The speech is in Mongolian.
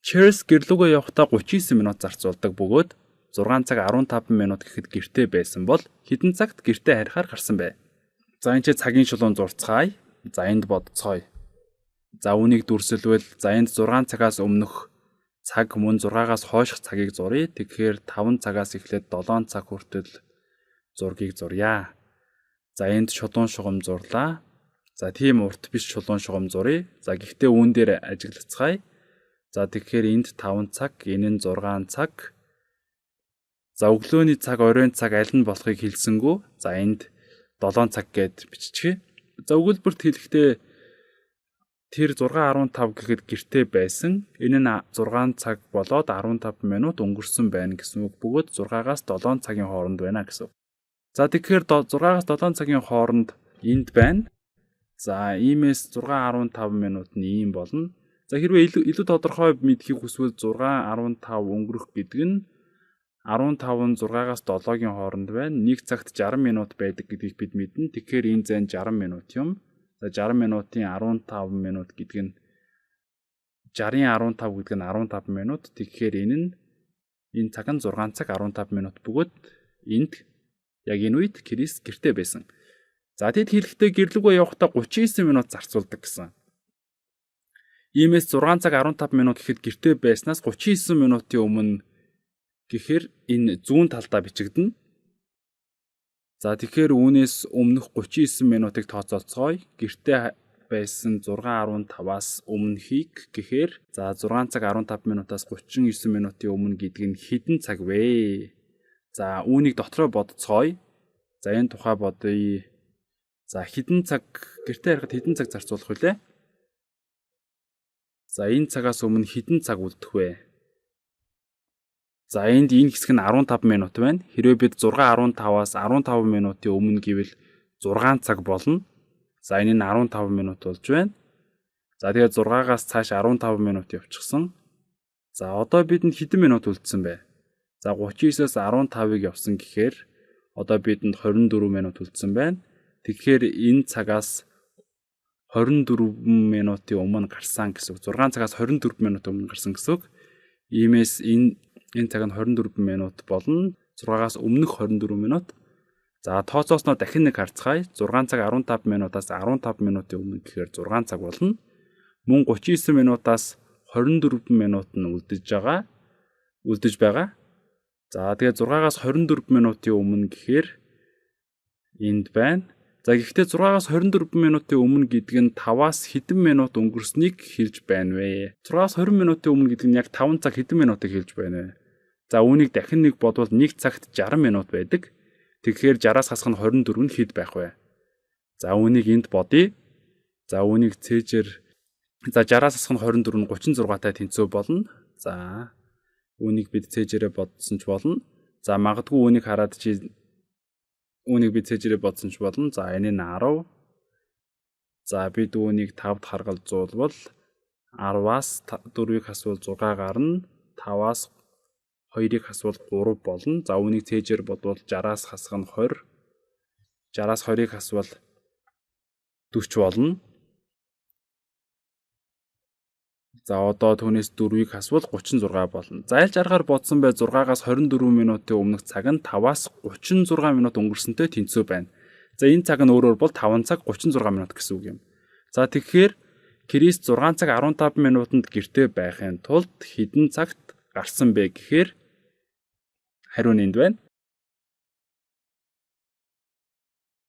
Cheers гэрлүүгээ явахдаа 39 минут зарцуулдаг бөгөөд 6 цаг 15 минут гэхэд гэртээ байсан бол хэдэн цагт гэртээ харихаар гарсан бэ? За энэ ч цагийн шулуун зурцгаая. За энд бодцгоё. За үүнийг дүрсэлвэл за энд 6 цагаас өмнөх цаг мөн 6-аас хойших цагийг зуръя. Тэгэхээр 5 цагаас эхлээд 7 цаг хүртэл зургийг зуръя. За энд шулуун шугам зурлаа. За тийм урт биш шулуун шугам зуръя. За гэхдээ үүн дээр ажиглацгаая. За тэгэхээр энд 5 цаг, энэ нь 6 цаг. За өглөөний цаг, оройн цаг аль нь болохыг хэлсэнгүү. За энд 7 цаг гэд биччихье. За өгүүлбэрт хэлэхдээ тэр 6:15 гэхэд гэртээ байсан. Энэ нь 6 цаг болоод 15 минут өнгөрсөн байна гэсэн үг. Бөгөөд 6-аас 7 цагийн хооронд байна гэсэн үг. За тэгэхээр 6-аас 7 цагийн хооронд энд байна. За иймээс 6:15 минутны ийм болно. За хэрвээ илүү тодорхой мэдхийг хүсвэл 6:15 өнгөрөх гэдэг нь 15 нь 6-аас 7-гийн хооронд байна. 1 цагт 60 минут байдаг гэдгийг бид мэднэ. Тэгэхээр энэ зайн 60 минут юм. За 60 минутын 15 минут гэдэг нь 60-ын 15 гэдэг нь 15 минут. Тэгэхээр энэ цаг нь 6 цаг 15 минут бөгөөд энд яг энэ үед Крис гэртээ байсан. За тэд хэлэхдээ гэрлүүгээ явахдаа 39 минут зарцуулдаг гэсэн. Иймээс 6 цаг 15 минут гэхэд гэртээ байснаас 39 минутын өмнө гэхээр энэ зүүн талдаа бичигдэнэ. За тэгэхээр үүнээс өмнөх 39 минутыг тооцоолцгоё. Гэртээ байсан 6:15-аас өмнөхийг гэхээр за 6 цаг 15 минутаас 39 минутын өмнө гэдэг нь хэдэн цаг вэ? За үүнийг дотроо бодцгоё. За энэ тухай бодъё. За хэдэн цаг гэртээ харихад хэдэн цаг зарцуулах вүлээ? За энэ цагаас өмнө хэдэн цаг үлдэх вэ? За энд энэ хэсэг нь 15 минут байна. Хэрвээ бид 6:15-аас 15 минутын өмнө гэвэл 6 цаг болно. За энэ нь 15 минут болж байна. За тэгээд 6-аас цааш 15 минут явчихсан. За одоо бидэнд хэдэн минут үлдсэн бэ? За 39-оос 15-ыг явсан гэхээр одоо бидэнд 24 минут үлдсэн байна. Тэгэхээр энэ цагаас 24 минутын өмнө гарсан гэсэн үг. 6 цагаас 24 минут өмнө гарсан гэсэн үг. Иймээс энэ цаг нь 24 минут болно. 6-аас өмнөх 24 минут. За тооцоосноо дахин нэг харцгаая. 6 цаг 15 минутаас 15 минутын өмнө гэхээр 6 цаг болно. Мөн 39 минутаас 24 минут нь үлдэж байгаа. За тэгээд 6-аас 24 минутын өмнө гэхээр энд байна. За гэхдээ 6-аас 24 минутын өмнө гэдэг нь 5-аас хэдэн минут өнгөрснийг хэлж байна вэ? 6-аас 20 минутын өмнө гэдэг нь яг 5 цаг хэдэн минутыг хэлж байна вэ? За үүнийг дахин нэг бодвол 1 цагт 60 минут байдаг. Тэгэхээр 60-аас хасах нь 24 нь хэд байх вэ? За үүнийг энд бодъё. За үүнийг цээжээр 60-аас хасах нь 24 нь 36-тай тэнцүү болно. За үүнийг бид цээжээрээ бодсон ч болно. За магадгүй үүнийг хараад үүнийг бид цээжээрээ бодсон ч болно. За энэ нь 10. За бид үүнийг 5-д харгалзуулбал 10-аас 4-ийг хасвал 6 гарна. 5-аас 2-ыг хасвал 3 болно. За үүнийг цээжээр бодвол 60-аас хасах нь 20. 60-аас 20-ыг хасвал 40 болно. За одоо түүнээс 4-ийг хасвал 36 болно. За аль аргаар бодсон бай 6-аас 24 минутын өмнөх цаг нь 5-аас 36 минут өнгөрсөнтэй тэнцүү байна. За энэ цаг нь өөрөөр бол 5 цаг 36 минут гэсэн үг юм. За тэгэхээр Крис 6 цаг 15 минутанд гэртээ байхын тулд хэдэн цагт гарсан бэ гэхээр хариу нь энд байна.